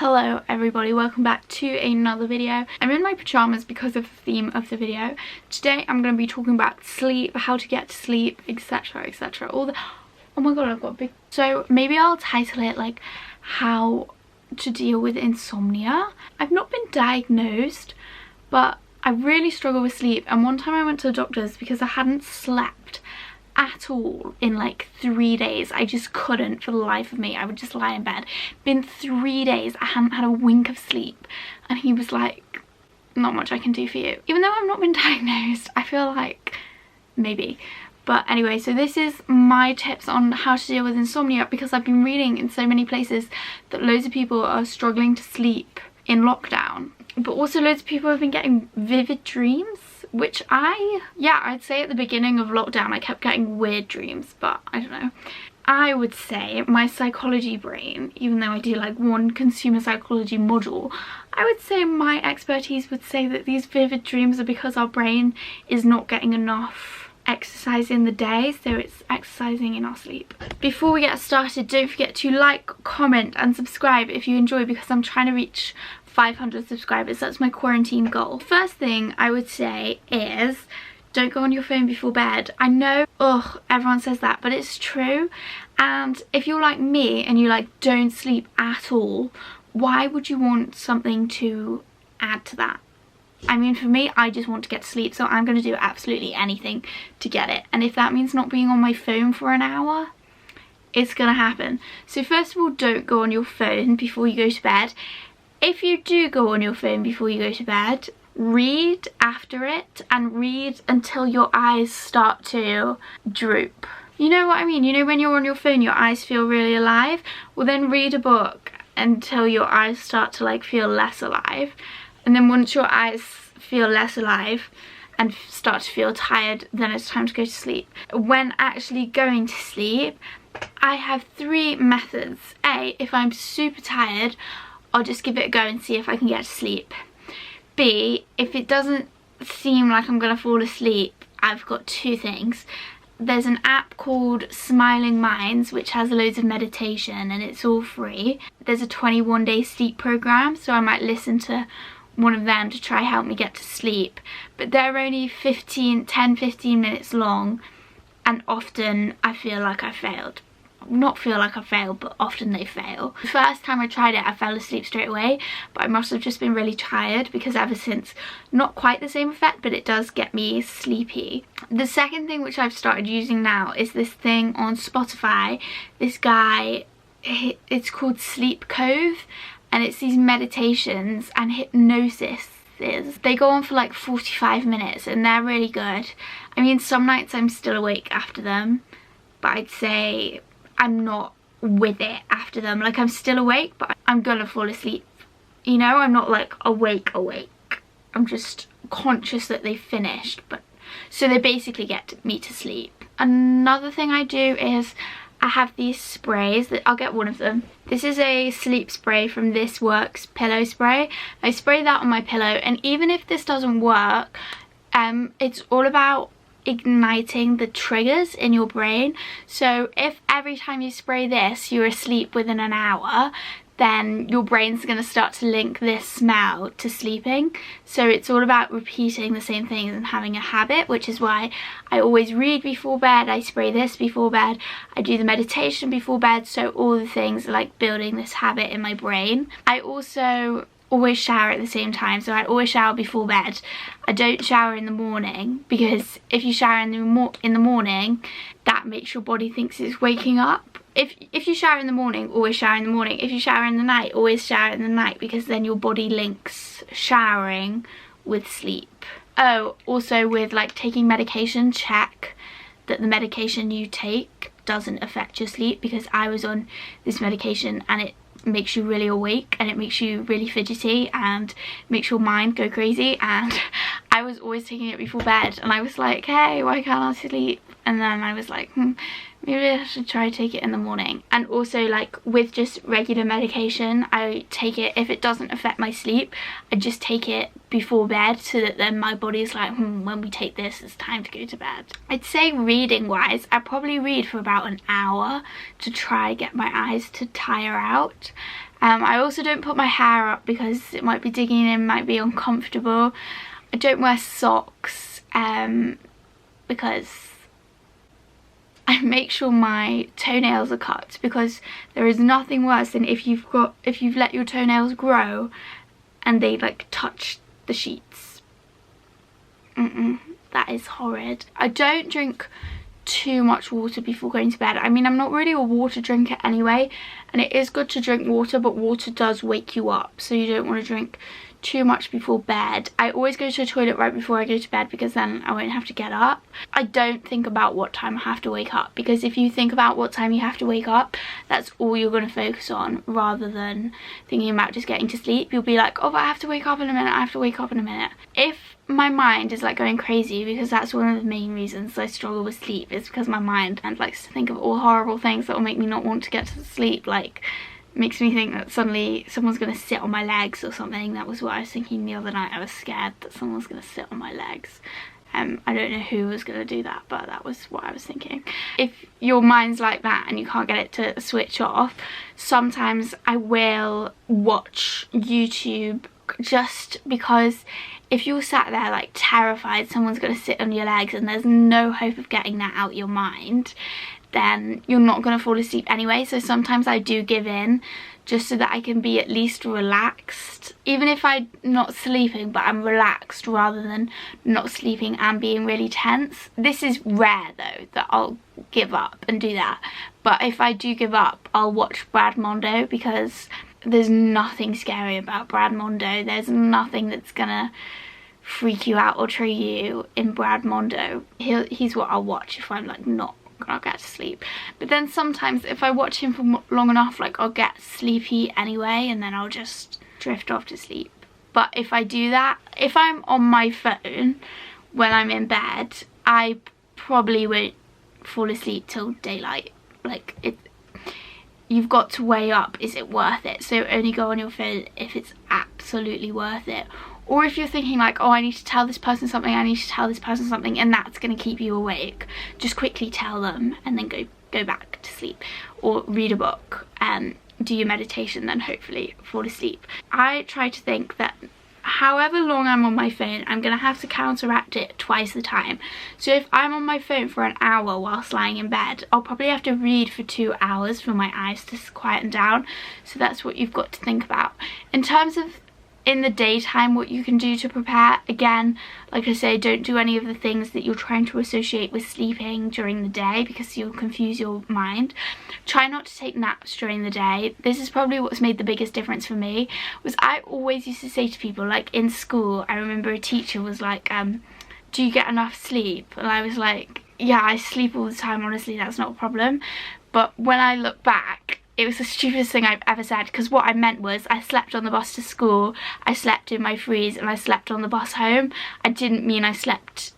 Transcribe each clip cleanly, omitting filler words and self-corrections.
Hello everybody, welcome back to another video. I'm in my pajamas because of the theme of the video. Today I'm going to be talking about sleep, how to get to sleep, etc, etc. All the... Oh my god, I've got a big... So maybe I'll title it like how to deal with insomnia. I've not been diagnosed, but I really struggle with sleep, and one time I went to the doctor's because I hadn't slept at all in like 3 days. I just couldn't for the life of me. I would just lie in bed. Been 3 days, I hadn't had a wink of sleep, and he was like, not much I can do for you. Even though I've not been diagnosed, I feel like maybe. But anyway, so this is my tips on how to deal with insomnia, because I've been reading in so many places that loads of people are struggling to sleep in lockdown, but also loads of people have been getting vivid dreams, which I'd say at the beginning of lockdown I kept getting weird dreams, but I don't know. I would say my psychology brain, even though I do like one consumer psychology module, I would say my expertise would say that these vivid dreams are because our brain is not getting enough exercise in the day, so it's exercising in our sleep. Before we get started, don't forget to like, comment and subscribe if you enjoy, because I'm trying to reach 500 subscribers. That's my quarantine goal. First thing I would say is don't go on your phone before bed. I know, ugh, everyone says that, but it's true. And if you're like me and you like don't sleep at all, why would you want something to add to that? I mean, for me, I just want to get to sleep, so I'm going to do absolutely anything to get it. And if that means not being on my phone for an hour, it's going to happen. So first of all, don't go on your phone before you go to bed. If you do go on your phone before you go to bed, read after it, and read until your eyes start to droop. You know what I mean? You know when you're on your phone, your eyes feel really alive? Well, then read a book until your eyes start to like feel less alive. And then once your eyes feel less alive and start to feel tired, then it's time to go to sleep. When actually going to sleep, I have 3 methods. A, if I'm super tired, I'll just give it a go and see if I can get to sleep. B, if it doesn't seem like I'm gonna fall asleep, I've got 2 things. There's an app called Smiling Minds which has loads of meditation and it's all free. There's a 21-day sleep program, so I might listen to one of them to try help me get to sleep, but they're only 10-15 minutes long, and often I feel like I failed. Not feel like I failed, but often they fail. The first time I tried it I fell asleep straight away, but I must have just been really tired, because ever since, not quite the same effect, but it does get me sleepy. The second thing which I've started using now is this thing on Spotify. This guy, it's called Sleep Cove, and it's these meditations and hypnosis. They go on for like 45 minutes and they're really good. I mean, some nights I'm still awake after them, but I'd say I'm not with it after them. Like, I'm still awake, but I'm gonna fall asleep. You know, I'm not like awake. I'm just conscious that they've finished, but so they basically get me to sleep. Another thing I do is I have these sprays that I'll get one of them. This is a sleep spray from This Works pillow spray. I spray that on my pillow, and even if this doesn't work, it's all about igniting the triggers in your brain. So if every time you spray this you're asleep within an hour, then your brain's going to start to link this smell to sleeping. So it's all about repeating the same things and having a habit, which is why I always read before bed, I spray this before bed, I do the meditation before bed, so all the things are like building this habit in my brain. I also always shower at the same time, so I always shower before bed. I don't shower in the morning, because if you shower in the morning, that makes your body thinks it's waking up. If you shower in the morning, always shower in the morning. If you shower in the night, always shower in the night, because then your body links showering with sleep. Oh, also with like taking medication, check that the medication you take doesn't affect your sleep, because I was on this medication and it makes you really awake and it makes you really fidgety and makes your mind go crazy, and I was always taking it before bed and I was like, hey, why can't I sleep? And then I was like, Maybe I should try to take it in the morning. And also, like, with just regular medication, I take it, if it doesn't affect my sleep, I just take it before bed, so that then my body's like, when we take this, it's time to go to bed. I'd say reading wise, I probably read for about an hour to try to get my eyes to tire out. I also don't put my hair up because it might be digging in, might be uncomfortable. I don't wear socks because I make sure my toenails are cut, because there is nothing worse than if you've let your toenails grow and they like touch the sheets. That is horrid. I don't drink too much water before going to bed. I mean, I'm not really a water drinker anyway, and it is good to drink water, but water does wake you up, so you don't want to drink too much before bed. I always go to the toilet right before I go to bed, because then I won't have to get up. I don't think about what time I have to wake up, because if you think about what time you have to wake up, that's all you're going to focus on, rather than thinking about just getting to sleep. You'll be like, oh, but I have to wake up in a minute, I have to wake up in a minute. If my mind is like going crazy, because that's one of the main reasons I struggle with sleep, is because my mind likes to think of all horrible things that will make me not want to get to sleep, like makes me think that suddenly someone's going to sit on my legs or something. That was what I was thinking the other night. I was scared that someone was going to sit on my legs. I don't know who was going to do that, but that was what I was thinking. If your mind's like that and you can't get it to switch off, sometimes I will watch YouTube, just because if you're sat there like terrified someone's going to sit on your legs and there's no hope of getting that out your mind, then you're not going to fall asleep anyway. So sometimes I do give in, just so that I can be at least relaxed, even if I'm not sleeping, but I'm relaxed rather than not sleeping and being really tense. This is rare though, that I'll give up and do that, but if I do give up, I'll watch Brad Mondo, because there's nothing scary about Brad Mondo. There's nothing that's gonna freak you out or trigger you in Brad Mondo. He's what I'll watch if I'm like not gonna get to sleep. But then sometimes if I watch him for long enough, like I'll get sleepy anyway, and then I'll just drift off to sleep. But if I do that, if I'm on my phone when I'm in bed, I probably won't fall asleep till daylight. Like, you've got to weigh up, is it worth it? So only go on your phone if it's absolutely worth it. Or if you're thinking like, oh, I need to tell this person something, I need to tell this person something, and that's going to keep you awake, just quickly tell them and then go back to sleep. Or read a book and do your meditation, then hopefully fall asleep. I try to think that however long I'm on my phone, I'm going to have to counteract it twice the time. So if I'm on my phone for an hour whilst lying in bed, I'll probably have to read for 2 hours for my eyes to quieten down. So that's what you've got to think about. In terms of in the daytime, what you can do to prepare, again, like I say, don't do any of the things that you're trying to associate with sleeping during the day, because you'll confuse your mind. Try not to take naps during the day. This is probably what's made the biggest difference for me, was I always used to say to people, like in school, I remember a teacher was like, do you get enough sleep? And I was like, yeah, I sleep all the time, honestly, that's not a problem. But when I look back, it was the stupidest thing I've ever said, because what I meant was I slept on the bus to school, I slept in my freeze, and I slept on the bus home. I didn't mean I slept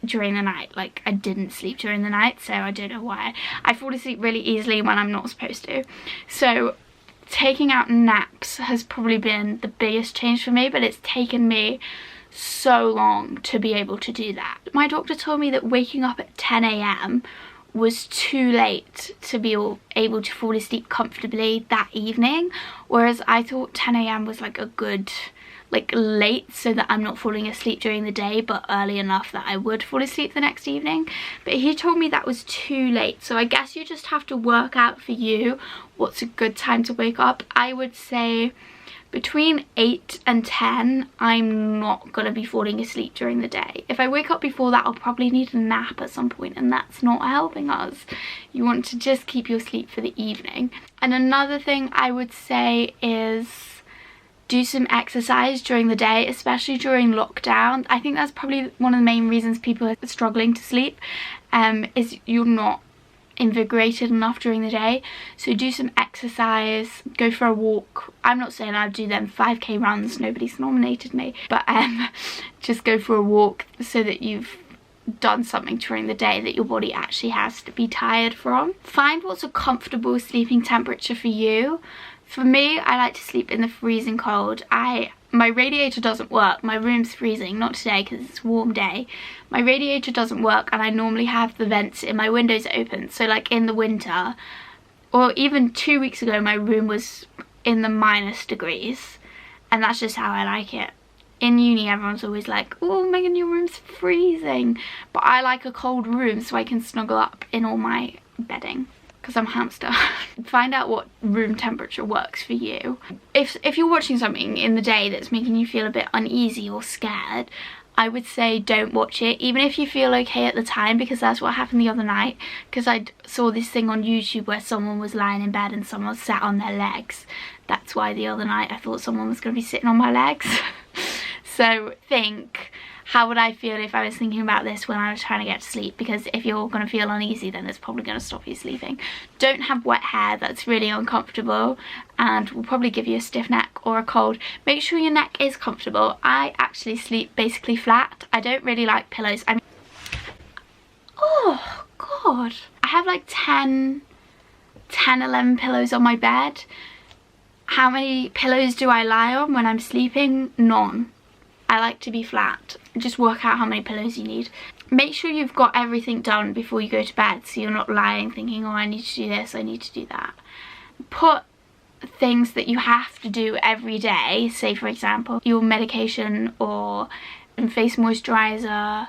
during the night. Like, I didn't sleep during the night, so I don't know why. I fall asleep really easily when I'm not supposed to. So taking out naps has probably been the biggest change for me, but it's taken me so long to be able to do that. My doctor told me that waking up at 10 AM was too late to be able to fall asleep comfortably that evening, whereas I thought 10 AM was like a good, like late, so that I'm not falling asleep during the day, but early enough that I would fall asleep the next evening. But he told me that was too late, so I guess you just have to work out for you what's a good time to wake up. I would say between 8 and 10, I'm not going to be falling asleep during the day. If I wake up before that, I'll probably need a nap at some point, and that's not helping us. You want to just keep your sleep for the evening. And another thing I would say is do some exercise during the day, especially during lockdown. I think that's probably one of the main reasons people are struggling to sleep, is you're not invigorated enough during the day. So do some exercise, go for a walk. I'm not saying I'd do them 5k runs, nobody's nominated me, but just go for a walk so that you've done something during the day that your body actually has to be tired from. Find what's a comfortable sleeping temperature for you. For me, I like to sleep in the freezing cold. My radiator doesn't work. My room's freezing, not today because it's a warm day. My radiator doesn't work, and I normally have the vents in my windows open. So like in the winter, or even 2 weeks ago, my room was in the -degrees, and that's just how I like it. In uni, everyone's always like, oh Megan, your room's freezing. But I like a cold room so I can snuggle up in all my bedding, because I'm a hamster. Find out what room temperature works for you. If you're watching something in the day that's making you feel a bit uneasy or scared, I would say don't watch it, even if you feel okay at the time, because that's what happened the other night. Because I saw this thing on YouTube where someone was lying in bed and someone sat on their legs. That's why the other night I thought someone was going to be sitting on my legs. So think, how would I feel if I was thinking about this when I was trying to get to sleep? Because if you're going to feel uneasy, then it's probably going to stop you sleeping. Don't have wet hair, that's really uncomfortable and will probably give you a stiff neck or a cold. Make sure your neck is comfortable. I actually sleep basically flat. I don't really like pillows. I mean, oh god, I have like 11 pillows on my bed. How many pillows do I lie on when I'm sleeping? None. I like to be flat. Just work out how many pillows you need. Make sure you've got everything done before you go to bed, so you're not lying thinking, oh, I need to do this, I need to do that. Put things that you have to do every day, say for example your medication or face moisturizer,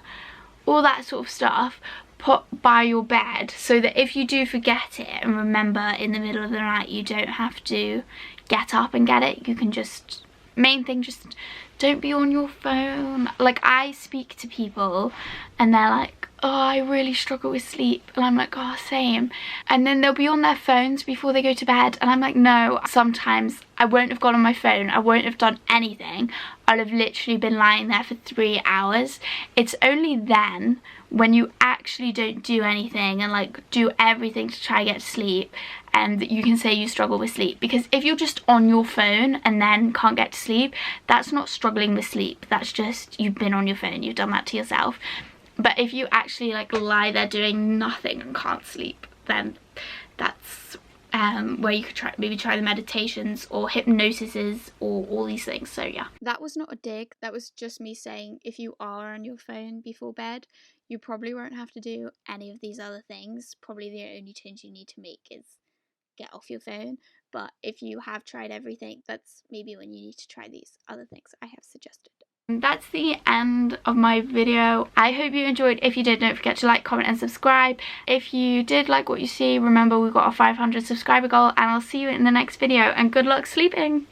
all that sort of stuff, put by your bed, so that if you do forget it and remember in the middle of the night, you don't have to get up and get it. You can just, main thing, just don't be on your phone. Like, I speak to people and they're like, oh, I really struggle with sleep, and I'm like, oh, same. And then they'll be on their phones before they go to bed, and I'm like, no. Sometimes I won't have gone on my phone, I won't have done anything, I'll have literally been lying there for 3 hours. It's only then, when you actually don't do anything and like do everything to try to get to sleep, and that you can say you struggle with sleep. Because if you're just on your phone and then can't get to sleep, that's not struggling with sleep, that's just you've been on your phone, you've done that to yourself. But if you actually like lie there doing nothing and can't sleep, then that's where you could maybe try the meditations or hypnosises or all these things. So yeah, that was not a dig, that was just me saying if you are on your phone before bed, you probably won't have to do any of these other things. Probably the only change you need to make is get off your phone. But if you have tried everything, that's maybe when you need to try these other things I have suggested. That's the end of my video. I hope you enjoyed. If you did, don't forget to like, comment and subscribe. If you did like what you see, remember we've got our 500 subscriber goal, and I'll see you in the next video, and good luck sleeping.